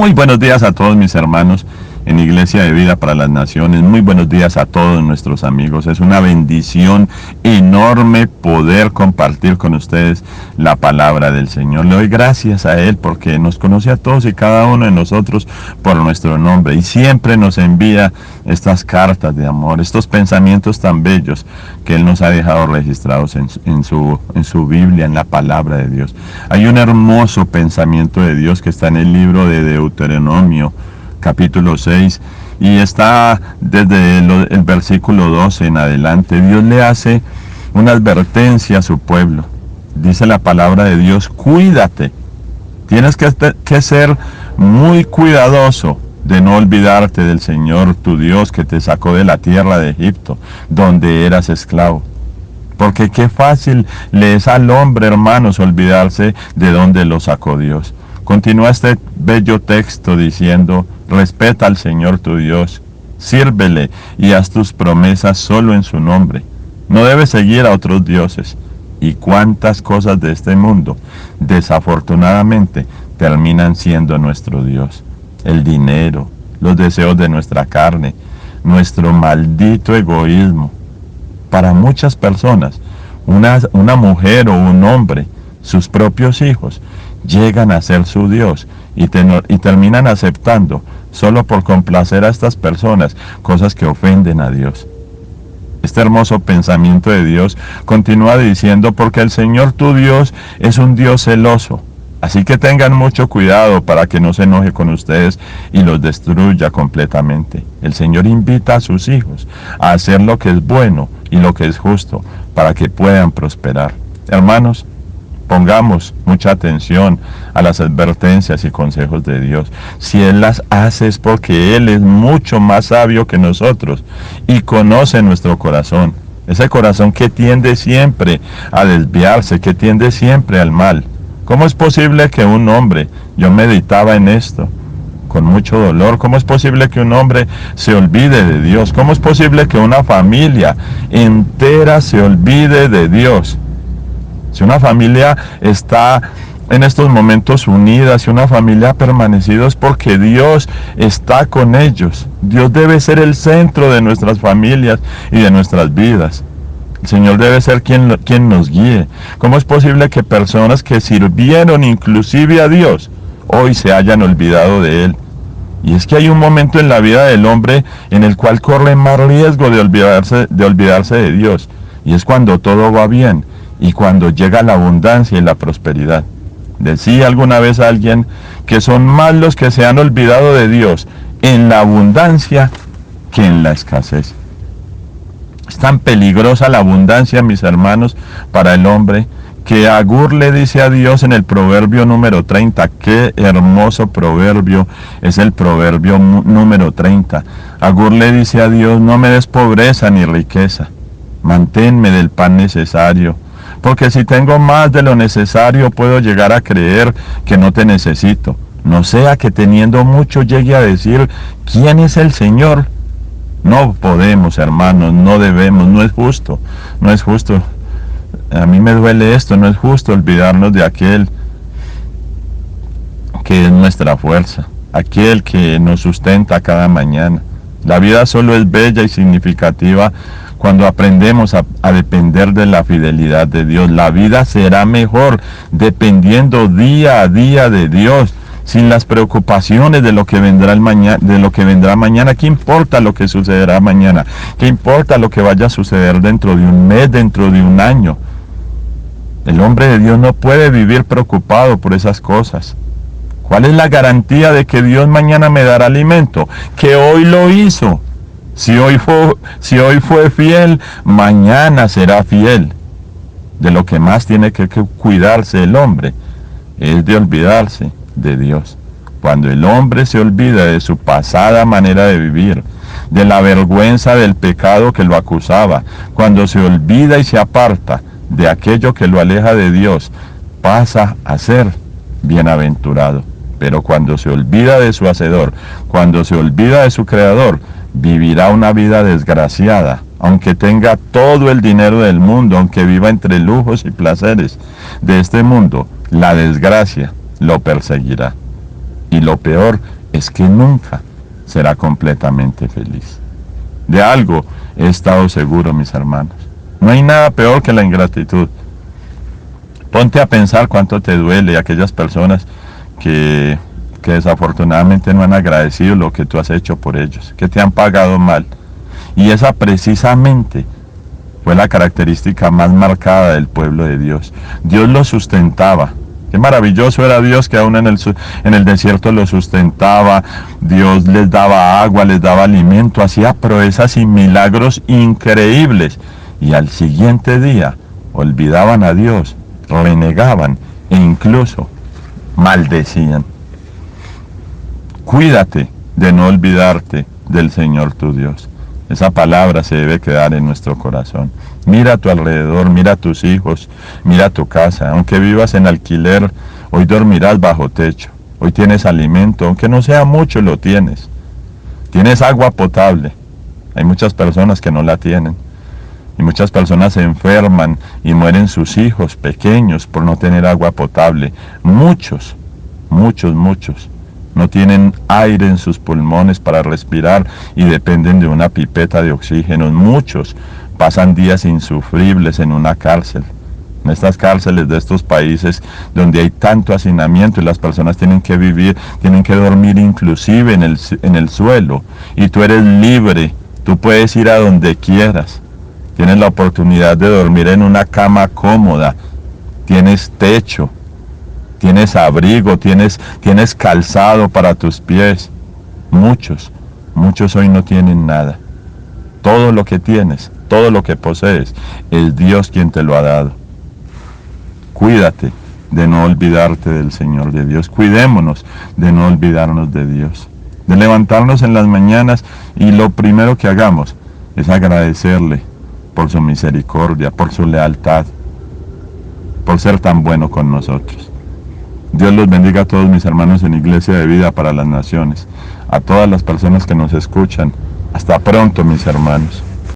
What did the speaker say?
Muy buenos días a todos mis hermanos en Iglesia de Vida para las Naciones. Muy buenos días a todos nuestros amigos. Es una bendición enorme poder compartir con ustedes la palabra del Señor. Le doy gracias a Él porque nos conoce a todos y cada uno de nosotros por nuestro nombre y siempre nos envía estas cartas de amor, estos pensamientos tan bellos que Él nos ha dejado registrados en su Biblia, en la palabra de Dios. Hay un hermoso pensamiento de Dios que está en el libro de Deuteronomio, capítulo 6, y está desde el versículo 12 en adelante. Dios le hace una advertencia a su pueblo. Dice la palabra de Dios: cuídate. Tienes que ser muy cuidadoso de no olvidarte del Señor tu Dios, que te sacó de la tierra de Egipto, donde eras esclavo. Porque qué fácil le es al hombre, hermanos, olvidarse de dónde lo sacó Dios. Continúa este bello texto diciendo: respeta al Señor tu Dios, sírvele y haz tus promesas solo en su nombre. No debes seguir a otros dioses. Y cuántas cosas de este mundo, desafortunadamente, terminan siendo nuestro Dios. El dinero, los deseos de nuestra carne, nuestro maldito egoísmo. Para muchas personas, una mujer o un hombre, sus propios hijos, llegan a ser su Dios y terminan aceptando, solo por complacer a estas personas, cosas que ofenden a Dios. Este hermoso pensamiento de Dios continúa diciendo: porque el Señor tu Dios es un Dios celoso. Así que tengan mucho cuidado para que no se enoje con ustedes y los destruya completamente. El Señor invita a sus hijos a hacer lo que es bueno y lo que es justo para que puedan prosperar. Hermanos, pongamos mucha atención a las advertencias y consejos de Dios. Si Él las hace es porque Él es mucho más sabio que nosotros y conoce nuestro corazón. Ese corazón que tiende siempre a desviarse, que tiende siempre al mal. ¿Cómo es posible que un hombre, yo meditaba en esto con mucho dolor, cómo es posible que un hombre se olvide de Dios? ¿Cómo es posible que una familia entera se olvide de Dios? Si una familia está en estos momentos unida, si una familia ha permanecido, es porque Dios está con ellos. Dios debe ser el centro de nuestras familias y de nuestras vidas. El Señor debe ser quien nos guíe. ¿Cómo es posible que personas que sirvieron inclusive a Dios hoy se hayan olvidado de Él? Y es que hay un momento en la vida del hombre en el cual corre más riesgo de olvidarse de Dios. Y es cuando todo va bien y cuando llega la abundancia y la prosperidad. Decía alguna vez alguien que son más los que se han olvidado de Dios en la abundancia que en la escasez. Es tan peligrosa la abundancia, mis hermanos, para el hombre, que Agur le dice a Dios en el proverbio número 30, qué hermoso proverbio es el proverbio número 30. Agur le dice a Dios: no me des pobreza ni riqueza, manténme del pan necesario, porque si tengo más de lo necesario puedo llegar a creer que no te necesito. No sea que teniendo mucho llegue a decir: ¿quién es el Señor? No podemos, hermanos, no debemos, no es justo, no es justo. A mí me duele esto, no es justo olvidarnos de aquel que es nuestra fuerza, aquel que nos sustenta cada mañana. La vida solo es bella y significativa cuando aprendemos a depender de la fidelidad de Dios. La vida será mejor dependiendo día a día de Dios, sin las preocupaciones de lo que vendrá mañana. ¿Qué importa lo que sucederá mañana? ¿Qué importa lo que vaya a suceder dentro de un mes, dentro de un año? El hombre de Dios no puede vivir preocupado por esas cosas. ¿Cuál es la garantía de que Dios mañana me dará alimento? Que hoy lo hizo. Si hoy fue fiel, mañana será fiel. De lo que más tiene que cuidarse el hombre es de olvidarse de Dios. Cuando el hombre se olvida de su pasada manera de vivir, de la vergüenza del pecado que lo acusaba, cuando se olvida y se aparta de aquello que lo aleja de Dios, pasa a ser bienaventurado. Pero cuando se olvida de su Hacedor, cuando se olvida de su Creador, vivirá una vida desgraciada, aunque tenga todo el dinero del mundo, aunque viva entre lujos y placeres de este mundo. La desgracia lo perseguirá. Y lo peor es que nunca será completamente feliz. De algo he estado seguro, mis hermanos. No hay nada peor que la ingratitud. Ponte a pensar cuánto te duele aquellas personas que desafortunadamente no han agradecido lo que tú has hecho por ellos, que te han pagado mal. Y esa precisamente fue la característica más marcada del pueblo de Dios. Dios los sustentaba. Qué maravilloso era Dios, que aún en el desierto los sustentaba. Dios les daba agua, les daba alimento, hacía proezas y milagros increíbles. Y al siguiente día olvidaban a Dios, renegaban e incluso maldecían. Cuídate de no olvidarte del Señor tu Dios. Esa palabra se debe quedar en nuestro corazón. Mira a tu alrededor, mira a tus hijos, mira a tu casa. Aunque vivas en alquiler, hoy dormirás bajo techo. Hoy tienes alimento, aunque no sea mucho, lo tienes. Tienes agua potable. Hay muchas personas que no la tienen. Y muchas personas se enferman y mueren sus hijos pequeños por no tener agua potable. Muchos no tienen aire en sus pulmones para respirar y dependen de una pipeta de oxígeno. Muchos pasan días insufribles en una cárcel. En estas cárceles de estos países donde hay tanto hacinamiento y las personas tienen que vivir, tienen que dormir inclusive en el suelo. Y tú eres libre, tú puedes ir a donde quieras. Tienes la oportunidad de dormir en una cama cómoda, tienes techo, tienes abrigo, tienes calzado para tus pies. Muchos hoy no tienen nada. Todo lo que tienes, todo lo que posees, es Dios quien te lo ha dado. Cuídate de no olvidarte del Señor de Dios. Cuidémonos de no olvidarnos de Dios. De levantarnos en las mañanas y lo primero que hagamos es agradecerle por su misericordia, por su lealtad, por ser tan bueno con nosotros. Dios los bendiga a todos mis hermanos en Iglesia de Vida para las Naciones, a todas las personas que nos escuchan. Hasta pronto, mis hermanos.